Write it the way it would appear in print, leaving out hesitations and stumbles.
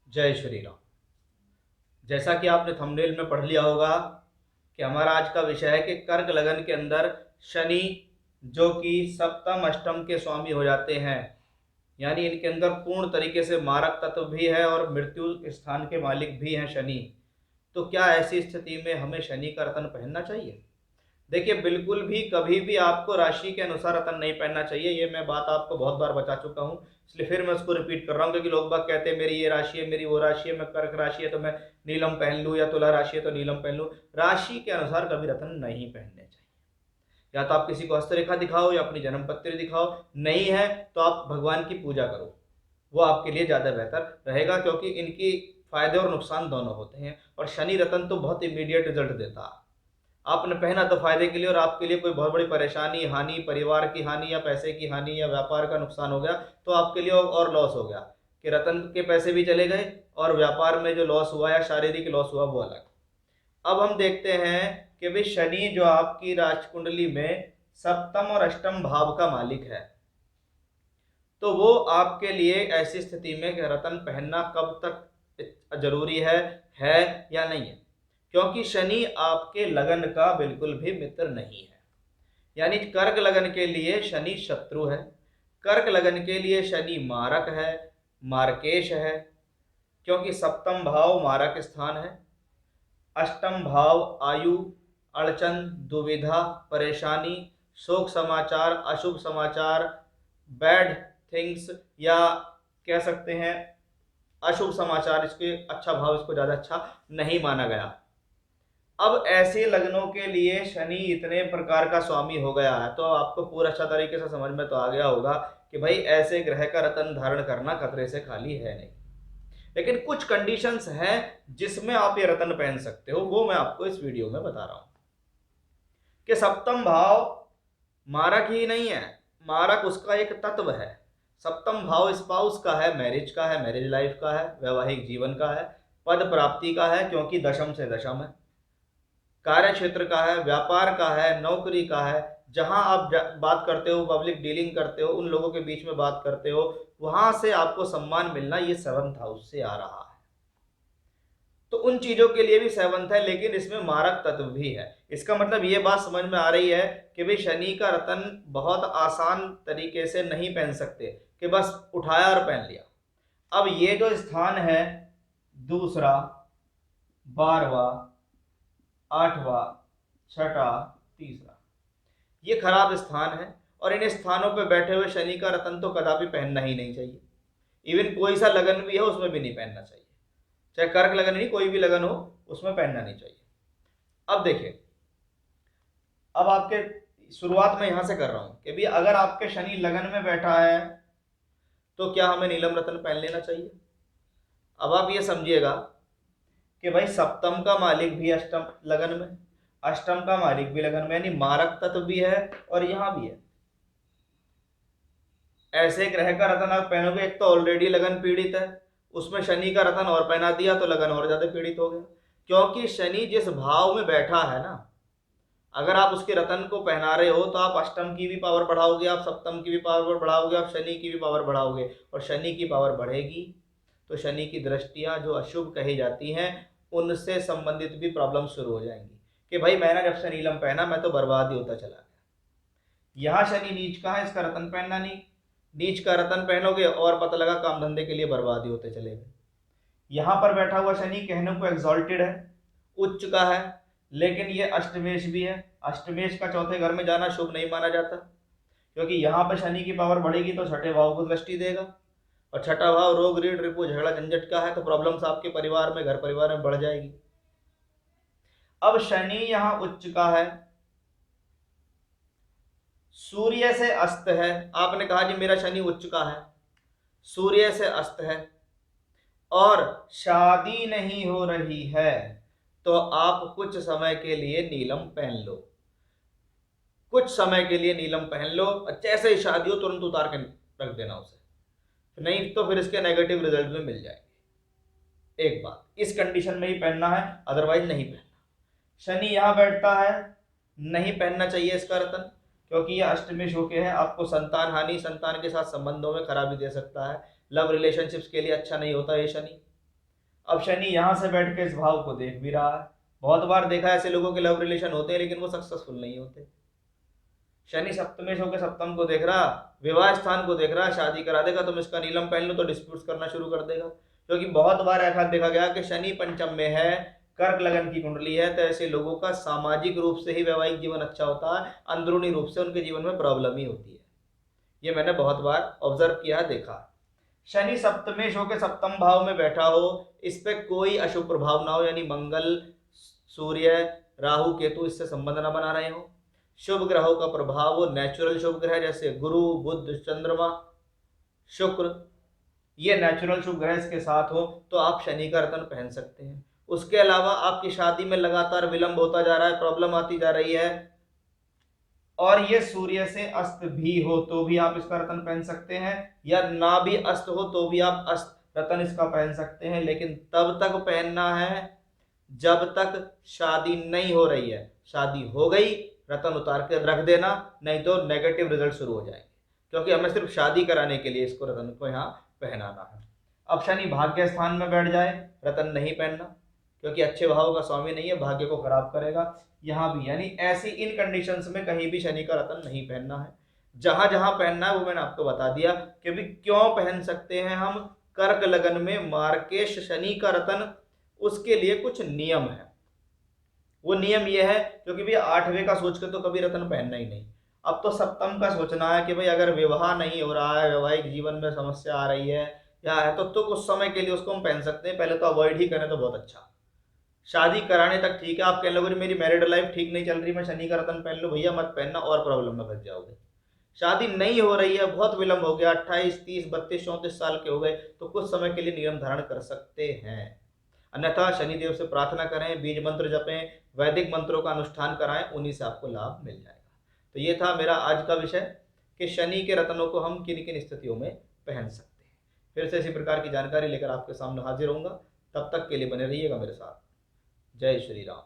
जय श्री राम। जैसा कि आपने थंबनेल में पढ़ लिया होगा कि हमारा आज का विषय है कि कर्क लगन के अंदर शनि जो कि सप्तम अष्टम के स्वामी हो जाते हैं, यानी इनके अंदर पूर्ण तरीके से मारक तत्व भी है और मृत्यु स्थान के मालिक भी हैं शनि। तो क्या ऐसी स्थिति में हमें शनि का रत्न पहनना चाहिए? देखिए, बिल्कुल भी कभी भी आपको राशि के अनुसार रतन नहीं पहनना चाहिए। ये मैं बात आपको बहुत बार बता चुका हूँ, इसलिए फिर मैं उसको रिपीट कर रहा हूँ, क्योंकि लोग बाग कहते हैं मेरी ये राशि है, मेरी वो राशि है, मैं कर्क राशि है तो मैं नीलम पहन लूँ, या तुला राशि है तो नीलम पहन लूँ। राशि के अनुसार कभी रतन नहीं पहनने चाहिए। या तो आप किसी को हस्तरेखा दिखाओ या अपनी जन्म पत्री दिखाओ, नहीं है तो आप भगवान की पूजा करो, वो आपके लिए ज़्यादा बेहतर रहेगा, क्योंकि इनकी फायदे और नुकसान दोनों होते हैं। और शनि रतन तो बहुत इमीडिएट रिजल्ट देता है। आपने पहना तो फायदे के लिए, और आपके लिए कोई बहुत बड़ी परेशानी, हानि, परिवार की हानि या पैसे की हानि या व्यापार का नुकसान हो गया तो आपके लिए और लॉस हो गया कि रतन के पैसे भी चले गए और व्यापार में जो लॉस हुआ या शारीरिक लॉस हुआ वो अलग। अब हम देखते हैं कि भाई शनि जो आपकी राशि कुंडली में सप्तम और अष्टम भाव का मालिक है, तो वो आपके लिए ऐसी स्थिति में रतन पहनना कब तक जरूरी है या नहीं है? क्योंकि शनि आपके लगन का बिल्कुल भी मित्र नहीं है। यानी कर्क लगन के लिए शनि शत्रु है, कर्क लगन के लिए शनि मारक है, मार्केश है, क्योंकि सप्तम भाव मारक स्थान है, अष्टम भाव आयु, अड़चन, दुविधा, परेशानी, शोक समाचार, अशुभ समाचार, बैड थिंग्स, या कह सकते हैं अशुभ समाचार, इसके अच्छा भाव, इसको ज़्यादा अच्छा नहीं माना गया। अब ऐसे लग्नों के लिए शनि इतने प्रकार का स्वामी हो गया है, तो आपको पूरा अच्छा तरीके से समझ में तो आ गया होगा कि भाई ऐसे ग्रह का रत्न धारण करना खतरे से खाली है नहीं। लेकिन कुछ कंडीशंस हैं जिसमें आप ये रत्न पहन सकते हो, वो मैं आपको इस वीडियो में बता रहा हूं कि सप्तम भाव मारक ही नहीं है, मारक उसका एक तत्व है। सप्तम भाव स्पाउस का है, मैरिज का है, मैरिज लाइफ का है, वैवाहिक जीवन का है, पद प्राप्ति का है क्योंकि दशम से दशम है, कार्य क्षेत्र का है, व्यापार का है, नौकरी का है, जहां आप बात करते हो, पब्लिक डीलिंग करते हो, उन लोगों के बीच में बात करते हो, वहां से आपको सम्मान मिलना, ये सेवंथ हाउस से आ रहा है। तो उन चीजों के लिए भी सेवंथ है, लेकिन इसमें मारक तत्व भी है। इसका मतलब ये बात समझ में आ रही है कि भाई शनि का रतन बहुत आसान तरीके से नहीं पहन सकते कि बस उठाया और पहन लिया। अब ये जो स्थान है, दूसरा, बारवा, आठवां, छठा, तीसरा, ये खराब स्थान है, और इन स्थानों पर बैठे हुए शनि का रतन तो कदापि पहनना ही नहीं चाहिए। इवन कोई सा लगन भी है उसमें भी नहीं पहनना चाहिए, चाहे कर्क लगन नहीं, कोई भी लगन हो उसमें पहनना नहीं चाहिए। अब देखिए, अब आपके शुरुआत में यहां से कर रहा हूं कि भी अगर आपके शनि लगन में बैठा है तो क्या हमें नीलम रत्न पहन लेना चाहिए? अब आप ये समझिएगा कि भाई सप्तम का मालिक भी अष्टम लगन में, अष्टम का मालिक भी लगन में, यानी मारक तत्व भी है और यहां भी है। ऐसे ग्रह का रतन आप पहनोगे, एक तो ऑलरेडी लगन पीड़ित है, उसमें शनि का रतन और पहना दिया तो लगन और ज्यादा पीड़ित हो गया। क्योंकि शनि जिस भाव में बैठा है ना, अगर आप उसके रतन को पहना रहे हो तो आप अष्टम की भी पावर बढ़ाओगे, आप सप्तम की भी पावर बढ़ाओगे, आप शनि की भी पावर बढ़ाओगे, और शनि की पावर बढ़ेगी तो शनि की दृष्टियां जो अशुभ कही जाती हैं उनसे संबंधित भी प्रॉब्लम शुरू हो जाएंगी कि भाई मैंने जब से नीलम पहना मैं तो बर्बाद ही होता चला गया। यहाँ शनि नीच का है, इसका रतन पहनना नहीं, नीच का रतन पहनोगे और पता लगा काम धंधे के लिए बर्बाद ही होते चले गए। यहाँ पर बैठा हुआ शनि कहने को एग्जॉल्टेड है, उच्च का है, लेकिन ये अष्टमेश भी है। अष्टमेश का चौथे घर में जाना शुभ नहीं माना जाता, क्योंकि यहाँ पर शनि की पावर बढ़ेगी तो छठे भाव को दृष्टि देगा, और छठा भाव रोग, रीढ़, रिपू, झगड़ा, झंझट का है, तो प्रॉब्लम्स आपके परिवार में, घर परिवार में बढ़ जाएगी। अब शनि यहाँ उच्च का है, सूर्य से अस्त है। आपने कहा जी मेरा शनि उच्च का है, सूर्य से अस्त है, और शादी नहीं हो रही है, तो आप कुछ समय के लिए नीलम पहन लो, कुछ समय के लिए नीलम पहन लो, जैसे ही शादी हो तुरंत उतार के रख देना उसे, नहीं तो फिर इसके नेगेटिव रिजल्ट में मिल जाएंगे। एक बात, इस कंडीशन में ही पहनना है, अदरवाइज नहीं पहनना। शनि यहां बैठता है, नहीं पहनना चाहिए इसका रतन, क्योंकि यह अष्टमेश होके है, आपको संतान हानि, संतान के साथ संबंधों में खराबी दे सकता है, लव रिलेशनशिप्स के लिए अच्छा नहीं होता ये शनि। अब शनि यहाँ से बैठ के इस भाव को देख भी रहा है। बहुत बार देखा ऐसे लोगों के लव रिलेशन होते हैं लेकिन वो सक्सेसफुल नहीं होते। शनि सप्तमेश होकर सप्तम को देख रहा, विवाह स्थान को देख रहा, शादी करा देगा। तुम इसका नीलम पहन लो तो डिस्प्यूट्स करना शुरू कर देगा। क्योंकि बहुत बार ऐसा देखा गया कि शनि पंचम में है, कर्क लगन की कुंडली है, तो ऐसे लोगों का सामाजिक रूप से ही वैवाहिक जीवन अच्छा होता है, अंदरूनी रूप से उनके जीवन में प्रॉब्लम ही होती है। ये मैंने बहुत बार ऑब्जर्व किया, देखा। शनि सप्तमेश होकर सप्तम भाव में बैठा हो, इस पे कोई अशुभ प्रभाव ना हो, यानी मंगल, सूर्य, राहु, केतु इससे संबंध ना बना रहे हो। शुभ ग्रहों का प्रभाव वो नेचुरल शुभ ग्रह जैसे गुरु, बुध, चंद्रमा, शुक्र, ये नेचुरल शुभ ग्रह इसके साथ हो तो आप शनि का रत्न पहन सकते हैं। उसके अलावा आपकी शादी में लगातार विलंब होता जा रहा है, प्रॉब्लम आती जा रही है, और ये सूर्य से अस्त भी हो तो भी आप इसका रत्न पहन सकते हैं, या ना भी अस्त हो तो भी आप अस्त रत्न इसका पहन सकते हैं। लेकिन तब तक पहनना है जब तक शादी नहीं हो रही है। शादी हो गई रत्न उतार के रख देना, नहीं तो नेगेटिव रिजल्ट शुरू हो जाएंगे। क्योंकि हमें सिर्फ शादी कराने के लिए इसको रत्न को यहाँ पहनाना है। अब शनि भाग्य स्थान में बैठ जाए, रत्न नहीं पहनना, क्योंकि अच्छे भाव का स्वामी नहीं है, भाग्य को खराब करेगा। यहाँ भी यानी ऐसी इन कंडीशंस में कहीं भी शनि का रत्न नहीं पहनना है। जहां जहां पहनना है वो मैंने आपको बता दिया कि भी क्यों पहन सकते हैं हम। कर्क लगन में मार्केश शनि का रत्न, उसके लिए कुछ नियम है। वो नियम ये है, क्योंकि भाई आठवें का सोच के तो कभी रत्न पहनना ही नहीं। अब तो सप्तम का सोचना है कि भाई अगर विवाह नहीं हो रहा है, वैवाहिक जीवन में समस्या आ रही है या है तो कुछ समय के लिए उसको हम पहन सकते हैं। पहले तो अवॉइड ही करें तो बहुत अच्छा। शादी कराने तक ठीक है, आप कह लोगे मेरी मैरिड लाइफ ठीक नहीं चल रही, मैं शनि का रत्न पहन लूँ, भैया मत पहनना, और प्रॉब्लम में फंस जाओगे। शादी नहीं हो रही है, बहुत विलंब हो गया, 28, 30, 32, 34 साल के हो गए, तो कुछ समय के लिए नियम धारण कर सकते हैं। अन्यथा शनिदेव से प्रार्थना करें, बीज मंत्र जपें, वैदिक मंत्रों का अनुष्ठान कराएं, उन्हीं से आपको लाभ मिल जाएगा। तो ये था मेरा आज का विषय कि शनि के रत्नों को हम किन किन स्थितियों में पहन सकते हैं। फिर से इसी प्रकार की जानकारी लेकर आपके सामने हाजिर होऊंगा। तब तक के लिए बने रहिएगा मेरे साथ। जय श्री राम।